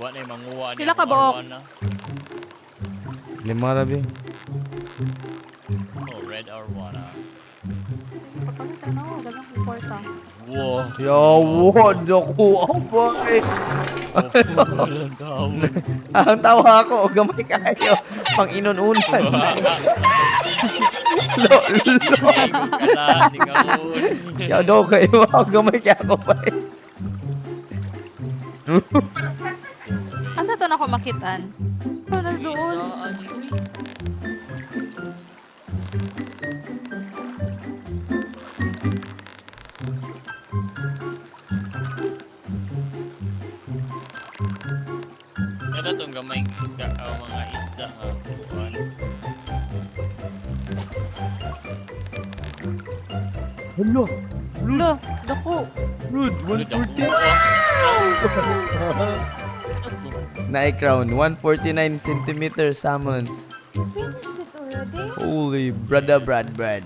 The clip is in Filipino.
Wa na manguha Sila ka buok. Lima rabi. Oh, red arwana. Pagkalitan ako, dagang importa. Wow. Yawa, naku, abay. Walang tawon. Ang tawa ako, o gamay kayo. Pang inununan. Kalahan, ikaw. Yaw daw kayo, o gamay kaya ako ba Asa to na ako makitan? Ano na doon? Kada itong gamay mga isda ha. Buwan. Hello, Lo, dako. Lud, Ano daw? 140. Na-crown, 149 centimeter salmon. You finished it already? Holy, brother, Brad.